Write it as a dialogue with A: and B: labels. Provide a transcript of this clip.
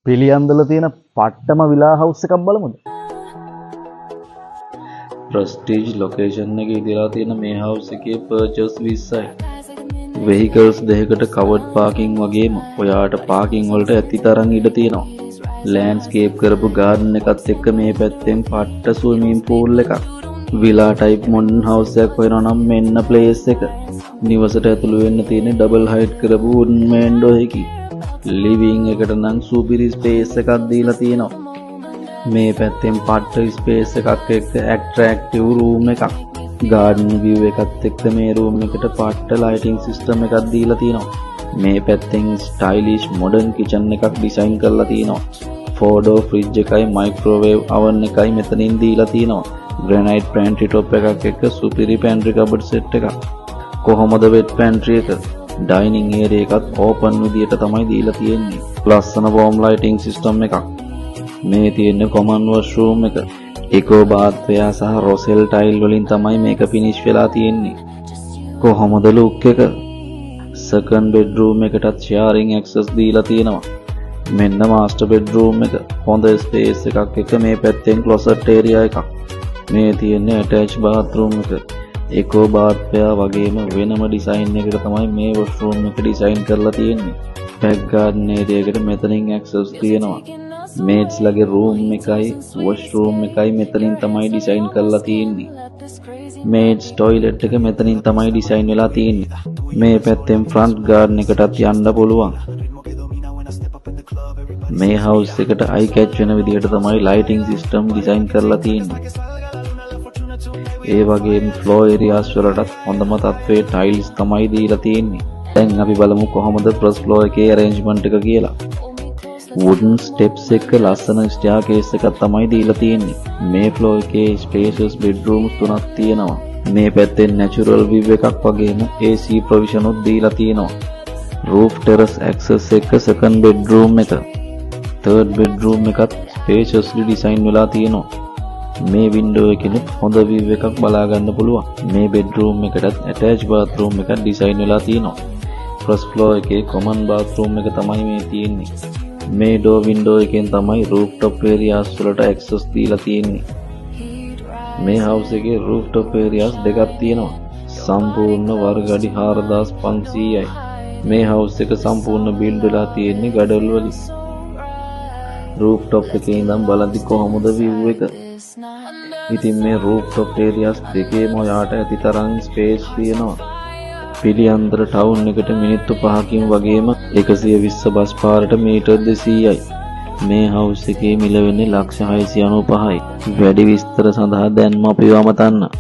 A: පිළියන්දල තියෙන පට්ටම විලා හවුස් එකක් බලමුද?
B: ප්‍රස්ටිජ් ලොකේෂන් එකේ ඉදලා තියෙන මේ හවුස් එකේ පර්චේස් 20යි. වෙහිකල්ස් දෙකකට කවර්ඩ් පාකින් වගේම ඔයාට පාකින් වලට ඇති තරම් ඉඩ තියෙනවා. ලෑන්ඩ්ස්කේප් කරපු ගාඩන් එකත් එක්ක මේ පැත්තෙන් පට්ට ස්විමින් පූල් එකක්. විලා ටයිප් මොඩර්න් හවුස් එකක් හොයනවා නම් මෙන්න ප්ලේස් එක. නිවසට ඇතුළු වෙන්න තියෙන ඩබල් හයිට් කරපු වුඩන් වින්ඩෝ එකයි. ලිවිං එකට නම් සුපිරි ස්පේස් එකක් දීලා තියෙනවා. මේ පැත්තෙන් පට්ට ස්පේස් එකක් එක්ක ඇට්‍රැක්ටිව් රූම් එකක්. ගාඩන් විව් එකත් එක්ක මේ රූම් එකට පට්ට ලයිටිං සිස්ටම් එකක් දීලා තියෙනවා. මේ පැත්තෙන් ස්ටයිලිෂ් මොඩර්න් කිචන් එකක් ඩිසයින් කරලා තියෙනවා. 4-door ෆ්‍රිජ් එකයි මයික්‍රෝවේව් oven එකයි මෙතනින් දීලා තියෙනවා. ග්‍රැනයිට් පැන්ට්‍රි টොප් එකක් එක්ක සුපිරි පැන්ට්‍රි කබඩ් සෙට් එකක්. කොහොමද වෙට් පැන්ට්‍රි එක? ඩයිනින් ඒරියා එකත් ඕපන් විදියට තමයි දීලා තියෙන්නේ. ලස්සන වෝම් ලයිටිං සිස්ටම් එකක්. මේ තියෙන්නේ කොමන් වොෂ්රූම් එක. ඉකෝ බාත්වයා සහ රොසෙල් ටයිල් වලින් තමයි මේක ෆිනිෂ් වෙලා තියෙන්නේ. කොහොමද ලුක් එක? සෙකන්ඩ් බෙඩ්රූම් එකටත් ෂෙයාරින් ඇක්සස් දීලා තියෙනවා. මෙන්න මාස්ටර් බෙඩ්රූම් එක. හොඳ ස්පේස් එකක් එක මේ පැත්තෙන් ක්ලොසට් ඒරියා එකක්. මේ තියෙන්නේ ඇටච් බාත්රූම් එක. ඉකෝ බාත්වයා වගේම වෙනම ඩිසයින් එකකට තමයි මේ වොෂ්රූම් එක ඩිසයින් කරලා තියෙන්නේ. බෑක් ගාඩන් ඒරියා එකට මෙතනින් ඇක්සස් තියෙනවා. මේඩ්ස් ලගේ රූම් එකයි වොෂ්රූම් එකයි මෙතනින් තමයි ඩිසයින් කරලා තියෙන්නේ. මේඩ්ස් টয়ලට් එක මෙතනින් තමයි ඩිසයින් වෙලා තියෙන්නේ. මේ පැත්තෙන් ෆ්‍රන්ට් ගාඩන් එකටත් යන්න පුළුවන්. මේ හවුස් එකට අයි කැච් වෙන විදිහට තමයි ලයිටිං සිස්ටම් ඩිසයින් කරලා තියෙන්නේ. ඒ වගේම ෆ්ලෝ ඒරියාස් වලටත් හොඳම තත්ත්වයේ ටයිල්ස් තමයි දීලා තියෙන්නේ. දැන් අපි බලමු කොහොමද ෆස්ට් ෆ්ලෝර් එකේ අරේන්ජ්මන්ට් එක කියලා. වුඩන් ස්ටෙප්ස් එක ලස්සන ස්ටෙයාකේස් එකක් තමයි දීලා තියෙන්නේ. මේ ෆ්ලෝ එකේ ස්පේෂස් බෙඩ්රූම්ස් 3ක් තියෙනවා. මේ පැත්තෙන් නැචරල් විව් එකක් වගේම AC ප්‍රොවිෂන් උත් දීලා තියෙනවා. රූෆ් ටෙරස් ඇක්සස් එක සෙකන්ඩ් බෙඩ්රූම් එක. තර්ඩ් බෙඩ්රූම් එකත් ස්පේෂස්ලි ඩිසයින් වෙලා තියෙනවා. මේ වින්ඩෝ එකෙන් හොඳ විව් එකක් බලා ගන්න පුළුවන්. මේ බෙඩ්රූම් එකටත් ඇටච් බාත්රූම් එකක් ඩිසයින් වෙලා තියෙනවා. ෆස්ට් ෆ්ලෝර් එකේ කොමන් බාත්රූම් එක තමයි මේ තියෙන්නේ. මේ ඩෝ වින්ඩෝ එකෙන් තමයි රූෆ් টොප් ඒරියාස් වලට ඇක්සස් දීලා තියෙන්නේ. මේ හවුස් එකේ රූෆ් টොප් ඒරියාස් දෙකක් තියෙනවා. සම්පූර්ණ වර්ග අඩි 4500යි. මේ හවුස් එක සම්පූර්ණ බිල්ඩ් වෙලා තියෙන්නේ ගඩොල් වලින්. රූෆ් টොප් එකේ ඉඳන් බලද්දි කොහොමද විව් එක? ඉතින් මේ රූෆ් টොප් ඒරියාස් දෙකේම ඔයාට ඇති තරම් ස්පේස් තියෙනවා. පිළියන්දර ටවුන් එකට මිනිත්තු 5කින් වගේම 120 බස් පාරට මීටර් 200යි. මේ හවුස් එකේ මිල වෙන්නේ ලක්ෂ 695යි. වැඩි විස්තර සඳහා දැන්ම අපිව අමතන්න.